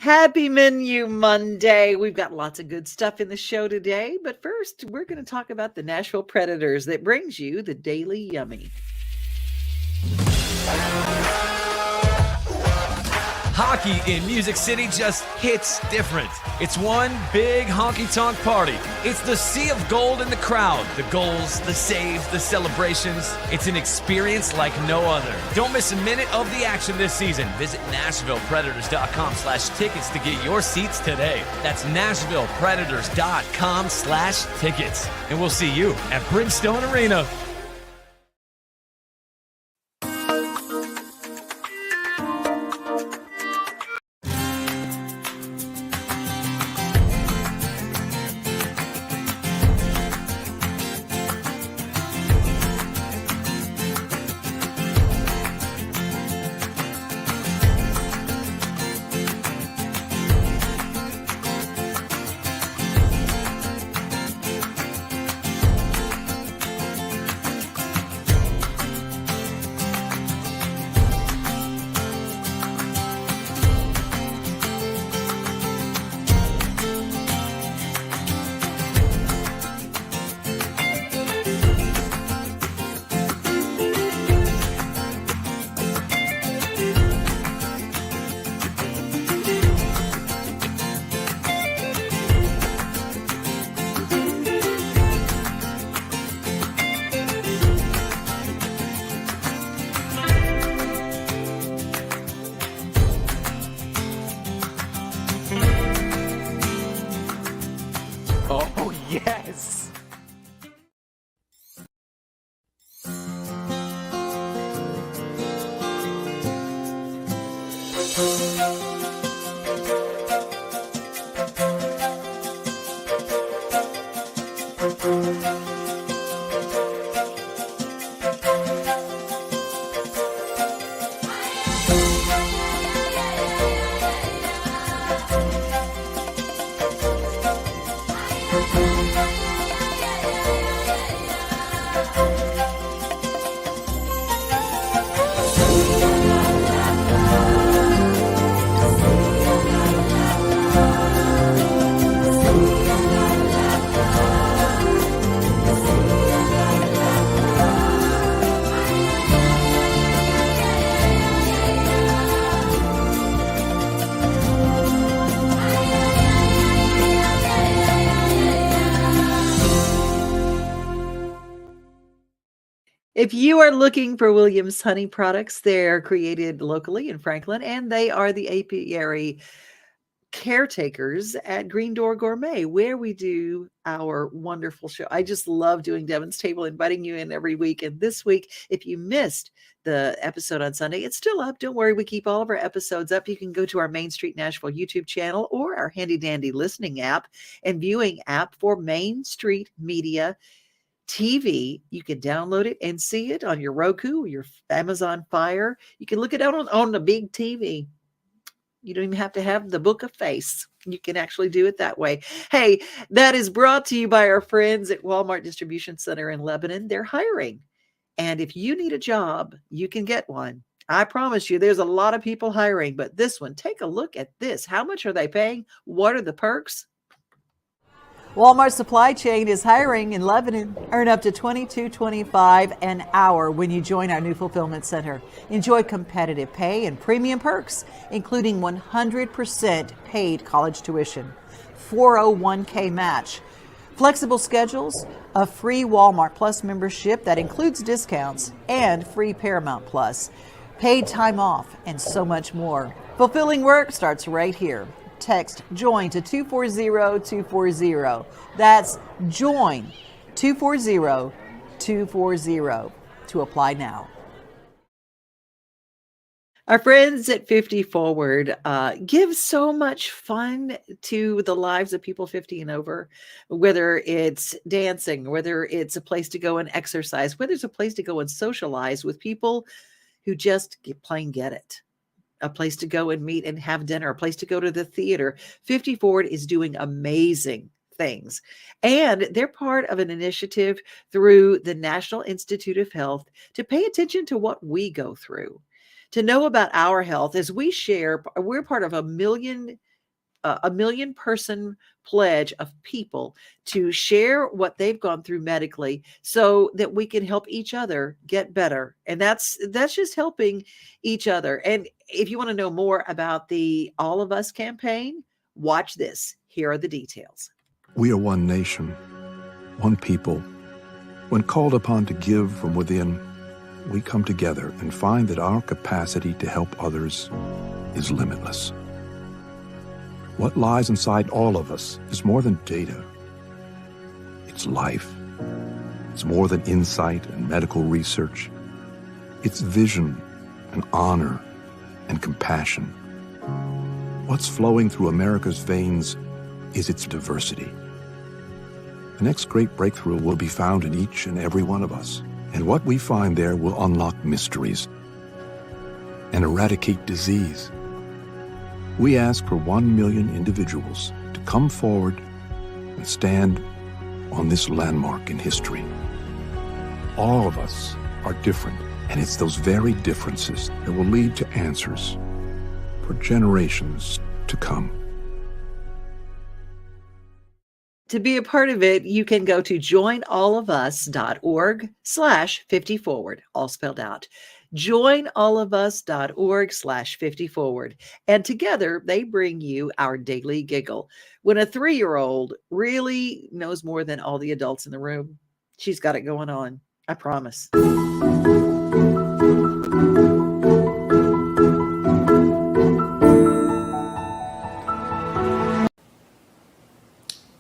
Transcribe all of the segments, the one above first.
Happy Menu Monday. We've got lots of good stuff in the show today, but first, we're going to talk about the Nashville Predators that brings you the Daily Yummy. Hockey in Music City just hits different. It's one big honky-tonk party. It's the sea of gold in the crowd. The goals, the saves, the celebrations. It's an experience like no other. Don't miss a minute of the action this season. Visit NashvillePredators.com/tickets to get your seats today. That's NashvillePredators.com/tickets. And we'll see you at Bridgestone Arena. Oh, yes. If you are looking for Williams Honey products, they're created locally in Franklin, and they are the apiary caretakers at Green Door Gourmet, where we do our wonderful show. I just love doing Devin's Table, inviting you in every week. And this week, if you missed the episode on Sunday, it's still up. Don't worry, we keep all of our episodes up. You can go to our Main Street Nashville YouTube channel or our handy dandy listening app and viewing app for Main Street Media TV. You can download it and see it on your Roku or your Amazon Fire. You can look it out on the big TV. You don't even have to have the book of face. You can actually do it that way. Hey, that is brought to you by our friends at Walmart Distribution Center in Lebanon. They're hiring. And if you need a job, you can get one. I promise you, there's a lot of people hiring, but this one, take a look at this. How much are they paying? What are the perks? Walmart Supply Chain is hiring in Lebanon. Earn up to $22.25 an hour when you join our new fulfillment center. Enjoy competitive pay and premium perks, including 100% paid college tuition, 401k match, flexible schedules, a free Walmart Plus membership that includes discounts, and free Paramount Plus, paid time off, and so much more. Fulfilling work starts right here. Text JOIN to 240240. That's JOIN 240240 to apply now. Our friends at 50 Forward give so much fun to the lives of people 50 and over, whether it's dancing, whether it's a place to go and exercise, whether it's a place to go and socialize with people who just plain get it. A place to go and meet and have dinner, a place to go to the theater. 50 Forward is doing amazing things. And they're part of an initiative through the National Institute of Health to pay attention to what we go through, to know about our health as we share. We're part of 1 million a million person pledge of people to share what they've gone through medically so that we can help each other get better. And that's just helping each other. And if you want to know more about the All of Us campaign, watch this. Here are the details. We are one nation, one people. When called upon to give from within, we come together and find that our capacity to help others is limitless. What lies inside all of us is more than data. It's life. It's more than insight and medical research. It's vision and honor and compassion. What's flowing through America's veins is its diversity. The next great breakthrough will be found in each and every one of us. And what we find there will unlock mysteries and eradicate disease. We ask for 1 million individuals to come forward and stand on this landmark in history. All of us are different, and it's those very differences that will lead to answers for generations to come. To be a part of it, you can go to joinallofus.org/50forward, all spelled out. Joinallofus.org/50forward. And together they bring you our daily giggle. When a 3-year-old really knows more than all the adults in the room, she's got it going on. I promise.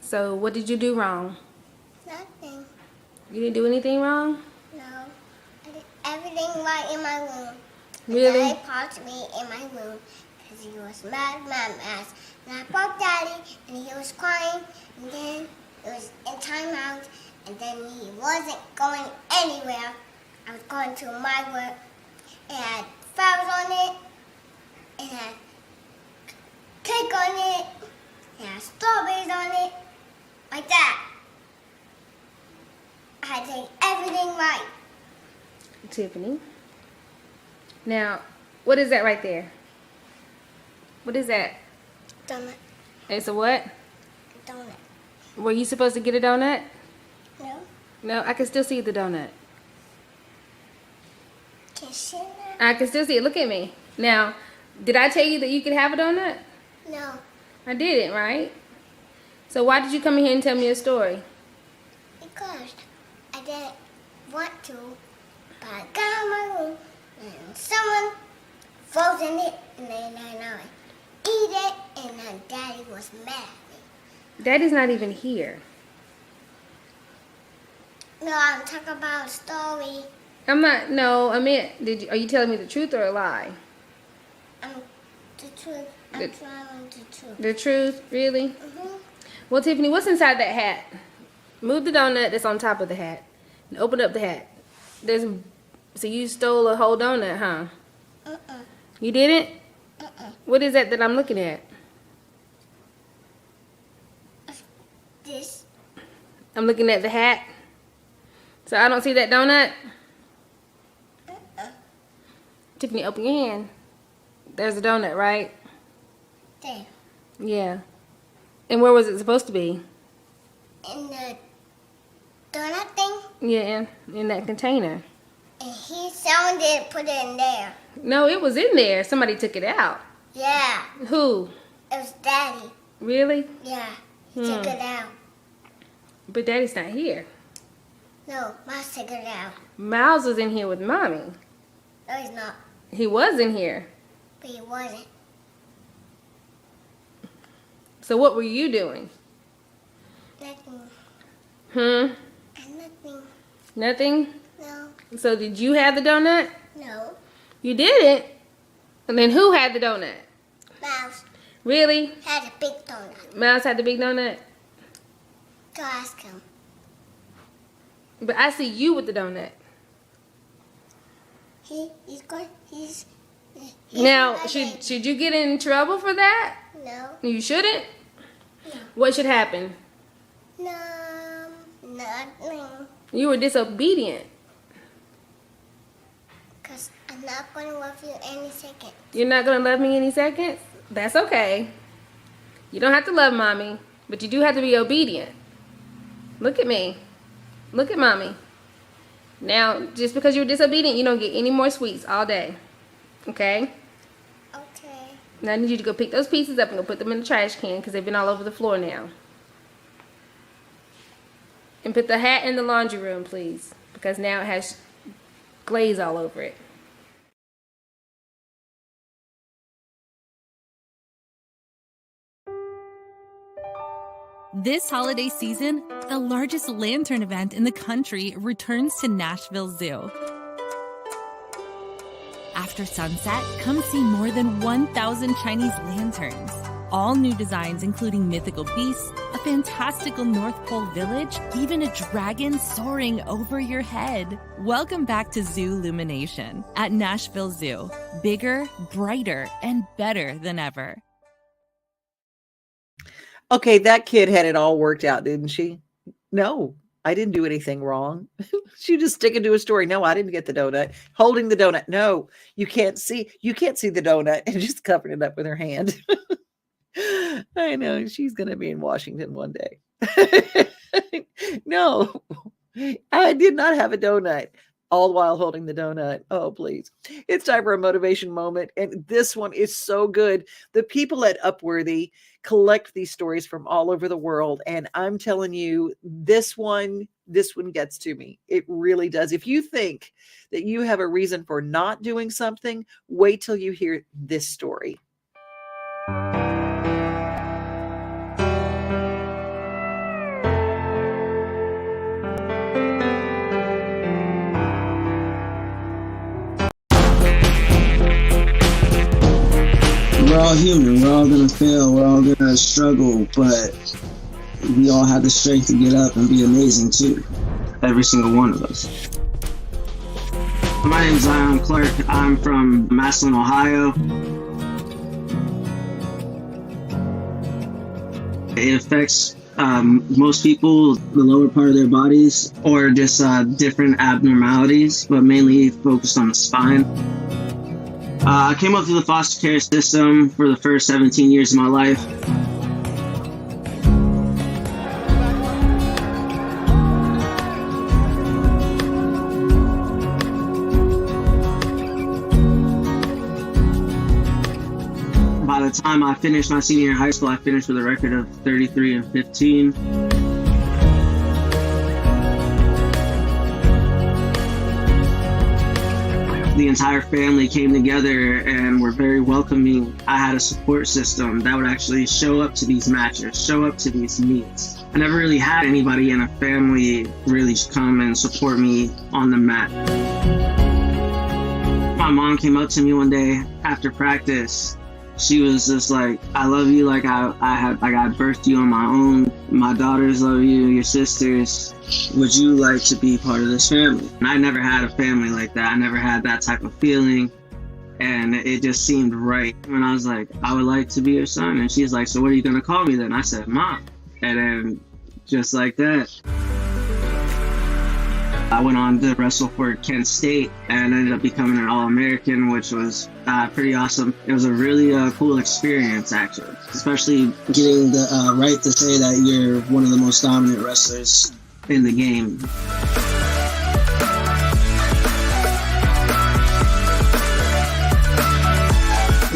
So what did you do wrong? Nothing. You didn't do anything wrong? No. I did everything right in my room. Really? And Daddy popped me in my room because he was mad. And I popped Daddy and he was crying. And then it was in timeout. And then he wasn't going anywhere. I was going to my work. It had flowers on it. It had cake on it. It had strawberries on it. Like that. I had to take everything right. Tiffany. Now, what is that right there? What is that? Donut. It's a what? Donut. Were you supposed to get a donut? No? No, I can still see the donut. Can you see that? I can still see it. Look at me. Now, did I tell you that you could have a donut? No. I didn't, right? So why did you come in here and tell me a story? Because I didn't want to, but I got out of my room and someone frozen it and then I eat it and then Daddy was mad at me. Daddy's not even here. No, I'm talking about a story. I'm not. No, I meant. Are you telling me the truth or a lie? The truth. I'm telling the truth. The truth, really? Mm-hmm. Well, Tiffany, what's inside that hat? Move the donut that's on top of the hat and open up the hat. So you stole a whole donut, huh? You didn't? What is that I'm looking at? This. I'm looking at the hat. So I don't see that donut? Tiffany, open your hand. There's a donut, right? There. Yeah. And where was it supposed to be? In the donut thing. Yeah, in that container. And someone didn't put it in there. No, it was in there. Somebody took it out. Yeah. Who? It was Daddy. Really? Yeah. He took it out. But Daddy's not here. No, Miles took it out. Miles was in here with Mommy. No, he's not. He was in here. But he wasn't. So what were you doing? Nothing. Nothing? Nothing. No. So did you have the donut? No. You didn't? And then who had the donut? Mouse Really? had a big donut. Miles had the big donut? Go ask him. But I see you with the donut. He's Now, not should it. you get in trouble for that? No. You shouldn't? No. What should happen? No. Nothing. You were disobedient. Because I'm not going to love you any second. You're not going to love me any seconds? That's okay. You don't have to love mommy, but you do have to be obedient. Look at me. Look at mommy. Now, just because you're disobedient, you don't get any more sweets all day. Okay? Okay. Now I need you to go pick those pieces up and go put them in the trash can because they've been all over the floor now. And put the hat in the laundry room, please, because now it has glaze all over it. This holiday season, the largest lantern event in the country returns to Nashville Zoo. After sunset, come see more than 1,000 Chinese lanterns. All new designs including mythical beasts, a fantastical North Pole village, even a dragon soaring over your head. Welcome back to Zoo Illumination at Nashville Zoo. Bigger, brighter, and better than ever. Okay, that kid had it all worked out, didn't she? No, I didn't do anything wrong. She just sticking to a story. No, I didn't get the donut. Holding the donut. No, you can't see the donut, and just covering it up with her hand. I know she's going to be in Washington one day. No, I did not have a donut, all while holding the donut. Oh, please. It's time for a motivation moment. And this one is so good. The people at Upworthy collect these stories from all over the world. And I'm telling you, this one gets to me. It really does. If you think that you have a reason for not doing something, wait till you hear this story. We're all human. We're all gonna fail. We're all gonna struggle, but we all have the strength to get up and be amazing too. Every single one of us. My name's Zion Clark. I'm from Massillon, Ohio. It affects most people, the lower part of their bodies, or just different abnormalities, but mainly focused on the spine. I came up through the foster care system for the first 17 years of my life. By the time I finished my senior year in high school, I finished with a record of 33-15. The entire family came together and were very welcoming. I had a support system that would actually show up to these matches, show up to these meets. I never really had anybody in a family really come and support me on the mat. My mom came up to me one day after practice. She was just like, I love you like I birthed you on my own. My daughters love you, your sisters. Would you like to be part of this family? And I never had a family like that. I never had that type of feeling. And it just seemed right. And I was like, I would like to be your son. And she's like, so what are you going to call me then? I said, Mom. And then just like that, I went on to wrestle for Kent State and ended up becoming an All-American, which was pretty awesome. It was a really cool experience, actually, especially getting the right to say that you're one of the most dominant wrestlers in the game.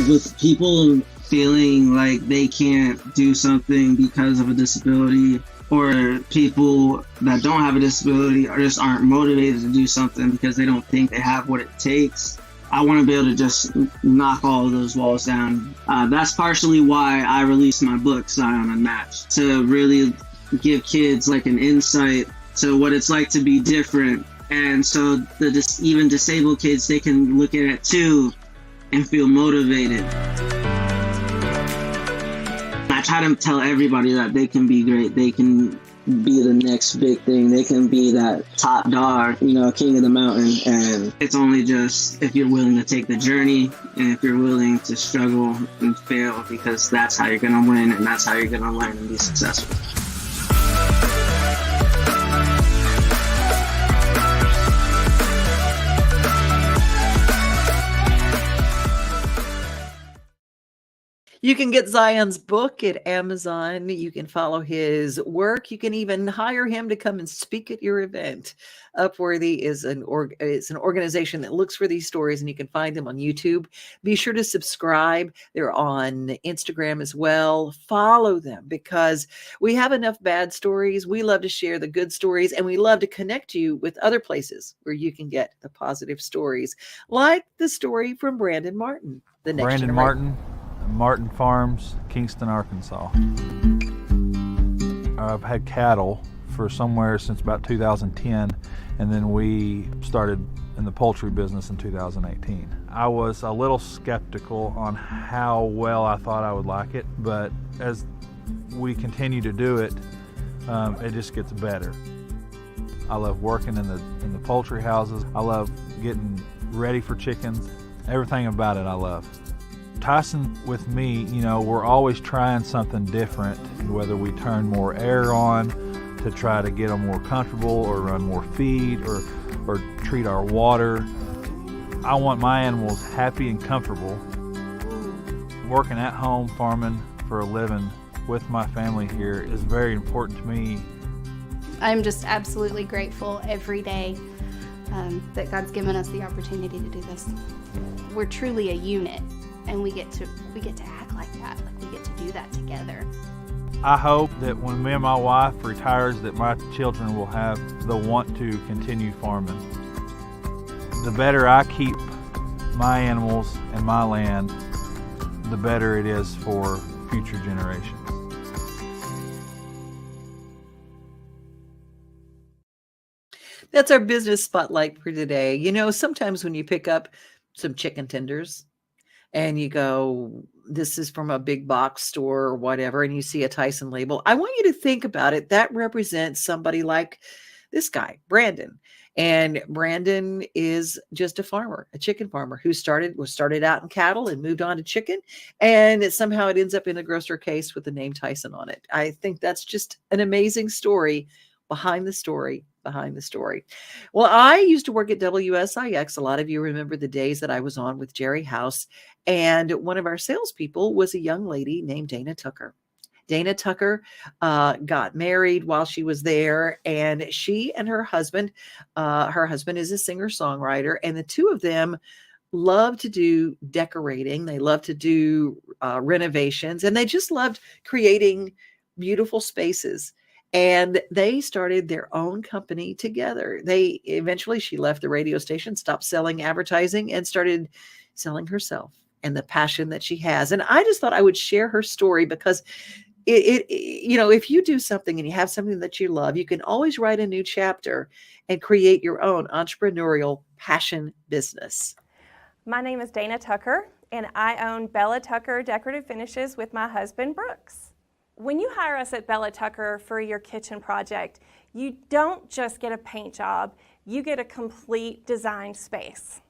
With people feeling like they can't do something because of a disability, or people that don't have a disability or just aren't motivated to do something because they don't think they have what it takes, I want to be able to just knock all of those walls down. That's partially why I released my book, Zion Unmatched, to really give kids like an insight to what it's like to be different. And so even disabled kids, they can look at it too and feel motivated. I try to tell everybody that they can be great. They can be the next big thing. They can be that top dog, king of the mountain. And it's only just if you're willing to take the journey and if you're willing to struggle and fail, because that's how you're going to win and that's how you're going to learn and be successful. You can get Zion's book at Amazon. You can follow his work. You can even hire him to come and speak at your event. Upworthy is an organization that looks for these stories, and you can find them on YouTube. Be sure to subscribe. They're on Instagram as well. Follow them because we have enough bad stories. We love to share the good stories, and we love to connect you with other places where you can get the positive stories, like the story from Brandon Martin, the next Brandon generation. Martin Farms, Kingston, Arkansas. I've had cattle for somewhere since about 2010, and then we started in the poultry business in 2018. I was a little skeptical on how well I thought I would like it, but as we continue to do it, it just gets better. I love working in the poultry houses. I love getting ready for chickens. Everything about it I love. Tyson, with me, we're always trying something different, whether we turn more air on to try to get them more comfortable or run more feed or treat our water. I want my animals happy and comfortable. Working at home, farming for a living with my family here is very important to me. I'm just absolutely grateful every day that God's given us the opportunity to do this. We're truly a unit, and we get to act like that, like we get to do that together. I hope that when me and my wife retires, that my children will have the want to continue farming. The better I keep my animals and my land, the better it is for future generations. That's our business spotlight for today. Sometimes when you pick up some chicken tenders and you go, this is from a big box store or whatever, and you see a Tyson label, I want you to think about it. That represents somebody like this guy, Brandon. And Brandon is just a farmer, a chicken farmer who started out in cattle and moved on to chicken. And somehow it ends up in a grocer case with the name Tyson on it. I think that's just an amazing story behind the story. Well, I used to work at WSIX. A lot of you remember the days that I was on with Jerry House. And one of our salespeople was a young lady named Dana Tucker. Dana Tucker got married while she was there, and she and her husband is a singer-songwriter, and the two of them love to do decorating. They love to do renovations, and they just loved creating beautiful spaces. And they started their own company together. She left the radio station, stopped selling advertising, and started selling herself and the passion that she has. And I just thought I would share her story because if you do something and you have something that you love, you can always write a new chapter and create your own entrepreneurial passion business. My name is Dana Tucker, and I own Bella Tucker Decorative Finishes with my husband, Brooks. When you hire us at Bella Tucker for your kitchen project, you don't just get a paint job, you get a complete design space.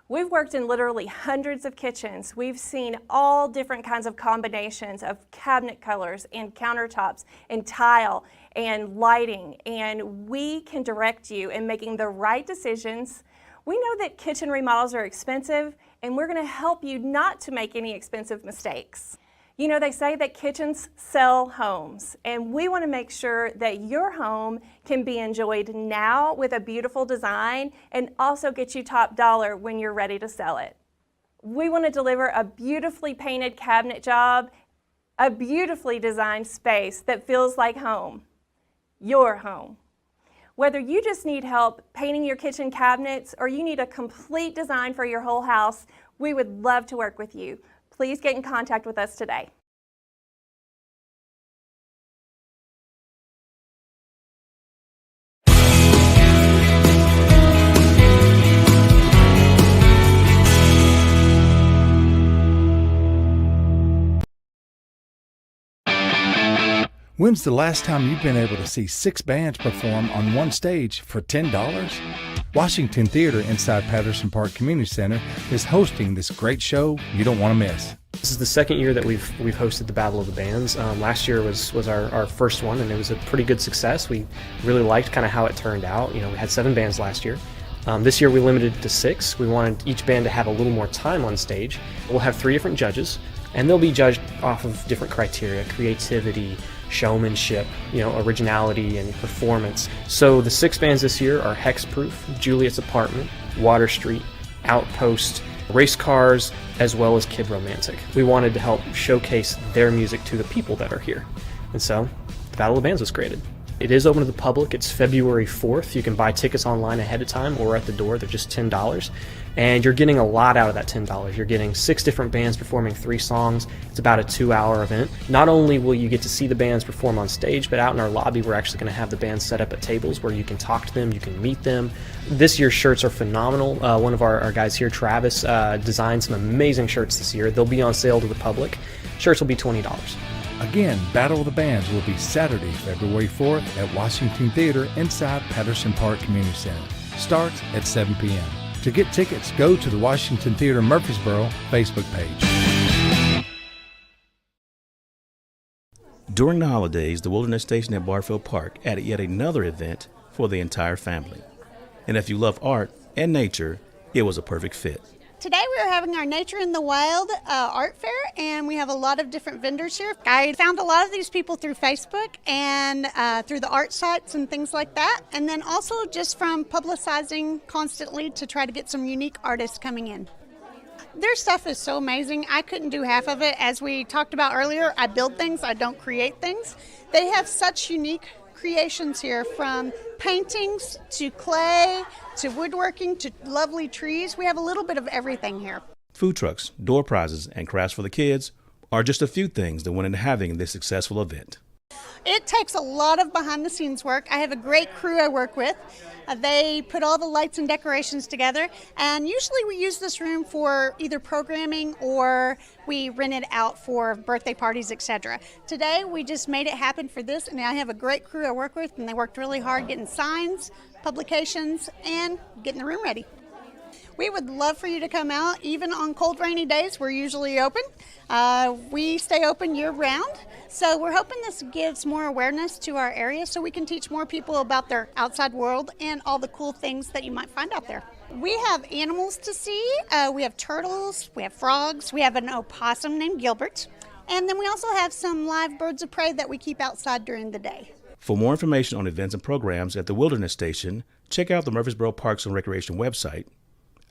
We've worked in literally hundreds of kitchens. We've seen all different kinds of combinations of cabinet colors and countertops and tile and lighting, and we can direct you in making the right decisions. We know that kitchen remodels are expensive, and we're going to help you not to make any expensive mistakes. They say that kitchens sell homes, and we want to make sure that your home can be enjoyed now with a beautiful design and also get you top dollar when you're ready to sell it. We want to deliver a beautifully painted cabinet job, a beautifully designed space that feels like home, your home. Whether you just need help painting your kitchen cabinets or you need a complete design for your whole house, we would love to work with you. Please get in contact with us today. When's the last time you've been able to see 6 bands perform on one stage for $10? Washington Theater inside Patterson Park Community Center is hosting this great show you don't want to miss. This is the second year that we've hosted the Battle of the Bands. Last year was our first one, and it was a pretty good success. We really liked kind of how it turned out. We had 7 bands last year. This year we limited it to 6. We wanted each band to have a little more time on stage. We'll have 3 different judges, and they'll be judged off of different criteria: creativity, showmanship, originality, and performance. So the 6 bands this year are Hexproof, Juliet's Apartment, Water Street, Outpost, Race Cars, as well as Kid Romantic. We wanted to help showcase their music to the people that are here. And so the Battle of the Bands was created. It is open to the public. It's February 4th. You can buy tickets online ahead of time or at the door. They're just $10. And you're getting a lot out of that $10. You're getting 6 different bands performing 3 songs. It's about a 2-hour event. Not only will you get to see the bands perform on stage, but out in our lobby, we're actually going to have the bands set up at tables where you can talk to them, you can meet them. This year's shirts are phenomenal. One of our guys here, Travis, designed some amazing shirts this year. They'll be on sale to the public. Shirts will be $20. Again, Battle of the Bands will be Saturday, February 4th at Washington Theater inside Patterson Park Community Center. Starts at 7 p.m. To get tickets, go to the Washington Theater Murfreesboro Facebook page. During the holidays, the Wilderness Station at Barfield Park added yet another event for the entire family. And if you love art and nature, it was a perfect fit. Today we are having our Nature in the Wild art fair, and we have a lot of different vendors here. I found a lot of these people through Facebook and through the art sites and things like that, and then also just from publicizing constantly to try to get some unique artists coming in. Their stuff is so amazing. I couldn't do half of it. As we talked about earlier, I build things, I don't create things. They have such unique creations here, from paintings to clay to woodworking to lovely trees. We have a little bit of everything here. Food trucks, door prizes, and crafts for the kids are just a few things that went into having this successful event. It takes a lot of behind-the-scenes work. I have a great crew I work with. They put all the lights and decorations together, and usually we use this room for either programming or we rent it out for birthday parties, etc. Today we just made it happen for this, and I have a great crew I work with, and they worked really hard getting signs, publications, and getting the room ready. We would love for you to come out. Even on cold, rainy days, we're usually open. We stay open year-round, so we're hoping this gives more awareness to our area so we can teach more people about their outside world and all the cool things that you might find out there. We have animals to see. We have turtles, we have frogs, we have an opossum named Gilbert, and then we also have some live birds of prey that we keep outside during the day. For more information on events and programs at the Wilderness Station, check out the Murfreesboro Parks and Recreation website,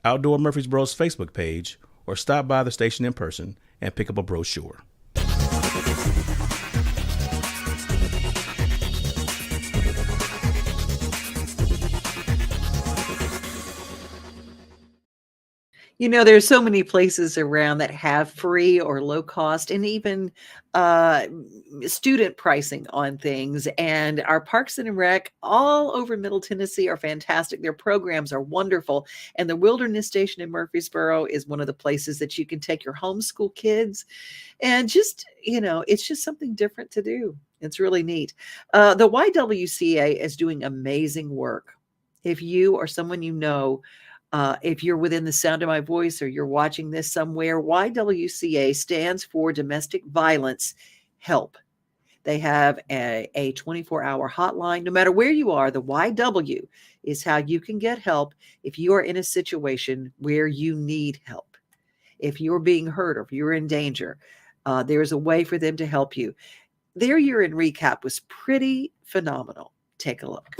Outdoor Murfreesboro's Facebook page, or stop by the station in person and pick up a brochure. You know, there's so many places around that have free or low cost and even student pricing on things. And our Parks and Rec all over Middle Tennessee are fantastic. Their programs are wonderful. And the Wilderness Station in Murfreesboro is one of the places that you can take your homeschool kids. And just, it's just something different to do. It's really neat. The YWCA is doing amazing work. If you or someone you know, if you're within the sound of my voice or you're watching this somewhere, YWCA stands for Domestic Violence Help. They have a 24-hour hotline. No matter where you are, the YW is how you can get help if you are in a situation where you need help. If you're being hurt or if you're in danger, there's a way for them to help you. Their year-end recap was pretty phenomenal. Take a look.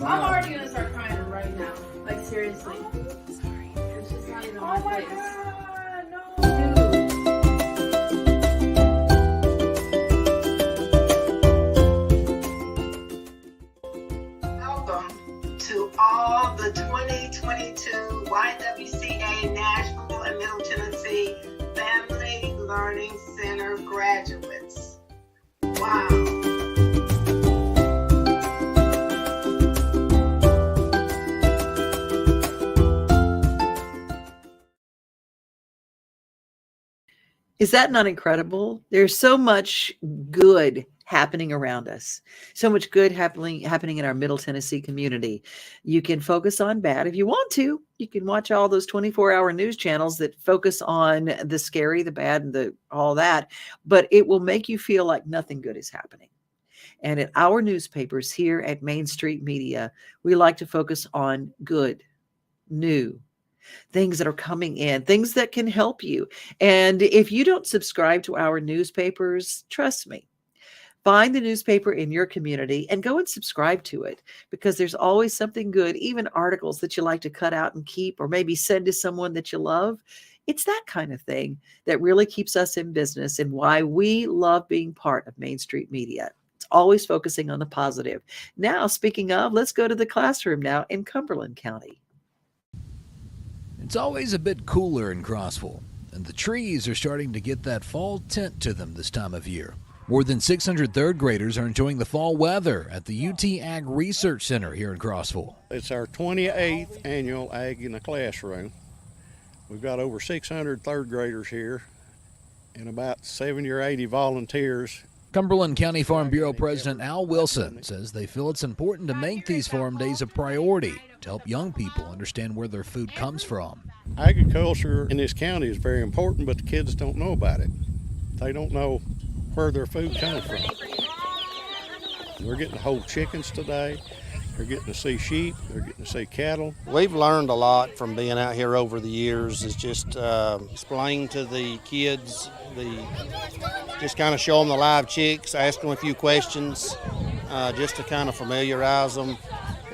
I'm already gonna start crying right now. Like, seriously. Sorry. It's just not even my face. God, no. Welcome to all the 2022 YWCA Nashville and Middle Tennessee Family Learning Center graduates. Wow. Is that not incredible? There's so much good happening around us. So much good happening in our Middle Tennessee community. You can focus on bad if you want to. You can watch all those 24-hour news channels that focus on the scary, the bad, and all that, but it will make you feel like nothing good is happening. And at our newspapers here at Main Street Media, we like to focus on good, new, things that are coming in, things that can help you. And if you don't subscribe to our newspapers, trust me, find the newspaper in your community and go and subscribe to it, because there's always something good, even articles that you like to cut out and keep, or maybe send to someone that you love. It's that kind of thing that really keeps us in business and why we love being part of Main Street Media. It's always focusing on the positive. Now, speaking of, let's go to the classroom now in Cumberland County. It's always a bit cooler in Crossville, and the trees are starting to get that fall tint to them this time of year. More than 600 third graders are enjoying the fall weather at the UT Ag Research Center here in Crossville. It's our 28th annual Ag in the Classroom. We've got over 600 third graders here and about 70 or 80 volunteers. Cumberland County Farm Bureau President Al Wilson says they feel it's important to make these farm days a priority to help young people understand where their food comes from. Agriculture in this county is very important, but the kids don't know about it. They don't know where their food comes from. We're getting to hold chickens today. They're getting to see sheep. They're getting to see cattle. We've learned a lot from being out here over the years. Is just explain to the kids, just kind of show them the live chicks, ask them a few questions, just to kind of familiarize them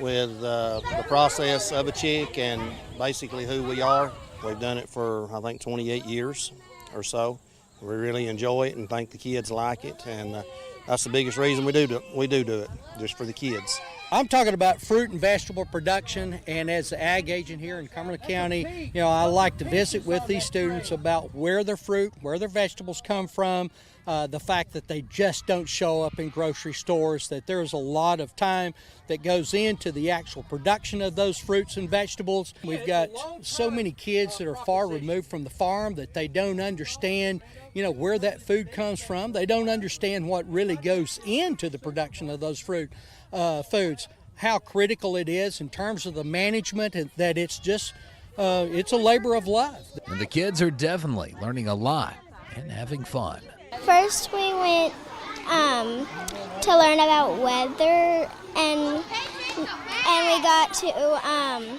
with the process of a chick and basically who we are. We've done it for, I think, 28 years or so. We really enjoy it and think the kids like it, and that's the biggest reason we do it, just for the kids. I'm talking about fruit and vegetable production, and as the ag agent here in Cumberland County, I like to visit with these students about where their fruit, where their vegetables come from, the fact that they just don't show up in grocery stores, that there's a lot of time that goes into the actual production of those fruits and vegetables. We've got so many kids that are far removed from the farm that they don't understand, where that food comes from. They don't understand what really goes into the production of those foods, how critical it is in terms of the management, and that it's just, it's a labor of love. And the kids are definitely learning a lot and having fun. First we went to learn about weather, and we got to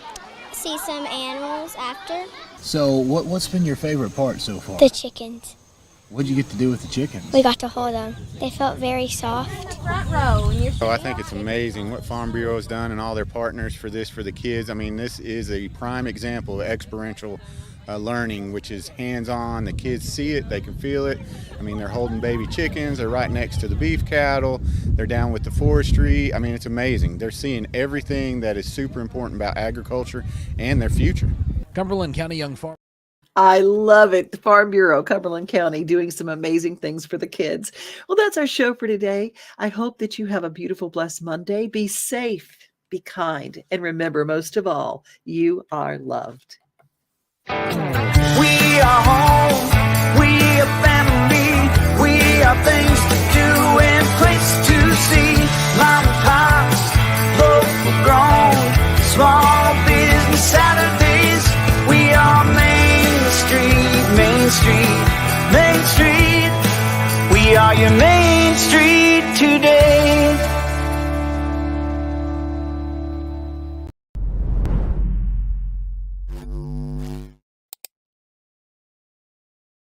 see some animals after. So what's been your favorite part so far? The chickens. What'd you get to do with the chickens? We got to hold them. They felt very soft. Front row. So I think it's amazing what Farm Bureau has done and all their partners for the kids. I mean, this is a prime example of experiential learning, which is hands-on. The kids see it, they can feel it. I mean, they're holding baby chickens, they're right next to the beef cattle, they're down with the forestry. I mean, it's amazing. They're seeing everything that is super important about agriculture and their future. Cumberland County Young Farm. I love it. The Farm Bureau, Cumberland County, doing some amazing things for the kids. Well, that's our show for today. I hope that you have a beautiful, blessed Monday. Be safe, be kind, and remember, most of all, you are loved. We are home, we are family, we are things to do and place to see. Mom and pops, local grown, small business Saturdays. We are Main Street, Main Street, Main Street. We are your Main Street today.